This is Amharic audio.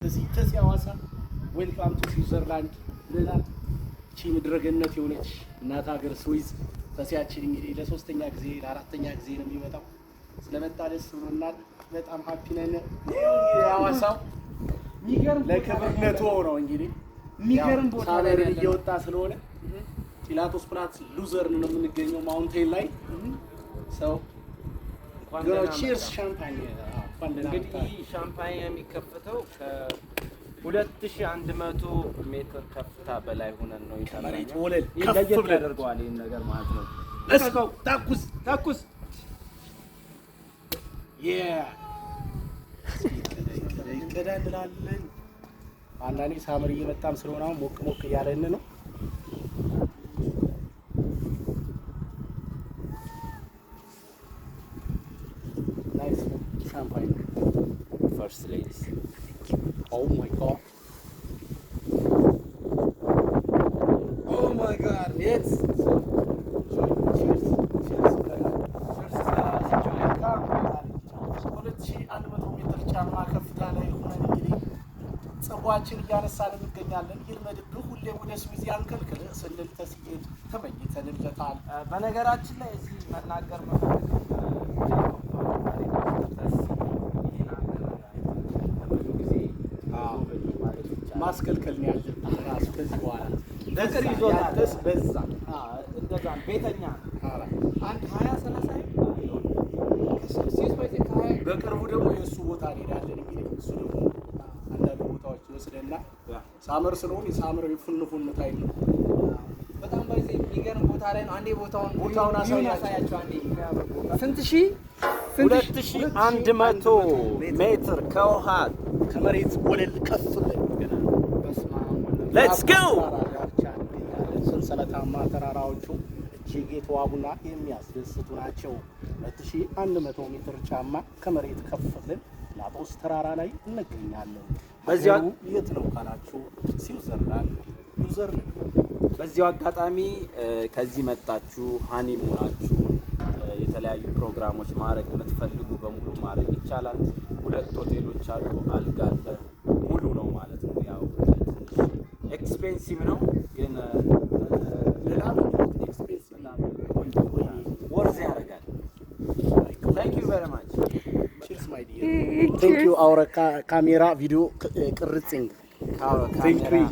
ተሲ ሐዋሳ ዌልካም ቱ ስዊዘርላንድ ብለናል። እቺ ምድረገነት የሆነች እናት ሀገር ስዊዝ ተሲያችን እንግዲህ ለሶስተኛ ጊዜ ለአራተኛ ጊዜ ነው የሚመጣው። ስለመጣ ደስ ብሎናል። በጣም ሃፒ ነን። ሐዋሳው የሚገርም ለክብርነቱ ነው እንግዲህ የሚገርም ቦታ ላይ እየወጣ ስለሆነ ፒላቶስ ፕላትስ ሉዘርን ነው የምንገኘው ማውንቴን ላይ ሰው ቺርስ ሻምፓኝ እንግዲህ ሻምፓኝ የሚከፈተው ከ2100 ሜትር ከፍታ በላይ ሆነን ነው ከመሬት ወለል ከፍ ያደርገዋል ይሄን ነገር ማለት ነው። እስከው ታኩስ ይቀዳ እንላለን። አንዳንዴ ሳመር እየመጣም ስለሆነ አሁን ሞቅ እያለን ነው። ናይስ ሻምፓኝ ፈርስት ሌዲስ Oh my god. Oh my god. It's cheers. ጫማ ከፍታ ላይ ሆነን እንግዲህ ፀጉራችን እያነሳን እንገኛለን። ይልመድብህ ሁሌ ወደ ስዊዝ ያንከልክል ስንል ተስይድ ተመኝተንለታል። በነገራችን ላይ እዚህ መናገር ማስከልከል ነው ያለብን ራሱ ከዚህ በኋላ ለቅር ይዞታል። በዛ እንደዛ ቤተኛ አንድ 20-30 በቅርቡ ደግሞ የእሱ ቦታ እንሄዳለን። እንግዲህ እሱ ደግሞ አንዳንድ ቦታዎች ይወስደና ሳመር ስለሆነ የሳመር የፉን ታይም ነው። በጣም በዚህ የሚገርም ቦታ ላይ ነው። አንዴ ቦታውን አሳያቸው። አንዴ ስንት ሺህ 2100 ሜትር ከውሃ ከመሬት ወለል ከፍ ብለን ሌትስ ጎ ሰንሰለታማ ተራራዎቹ እጅግ የተዋቡና የሚያስደስቱ ናቸው። 2100 ሜትር ጫማ ከመሬት ከፍ ብለን ላጦስ ተራራ ላይ እንገኛለን። በዚያው የት ነው ካላችሁ ስዊዘርላንድ ሉዘርን። በዚያው አጋጣሚ ከዚህ መጣችሁ ሃኒሙናችሁ የተለያዩ ፕሮግራሞች ማድረግ የምትፈልጉ በሙሉ ማድረግ ይቻላል። 2 ሆቴሎች አሉ። አልጋ አለ። ሙሉ ነው ማለት ነው። ያው ኤክስፔንሲቭ ነው ግን ለላም ኤክስፔንሲቭ እና ወርዝ ያደርጋል። Thank you very much. Cheers my dear. Thank you our camera video ቅርጽኝ. Thank you.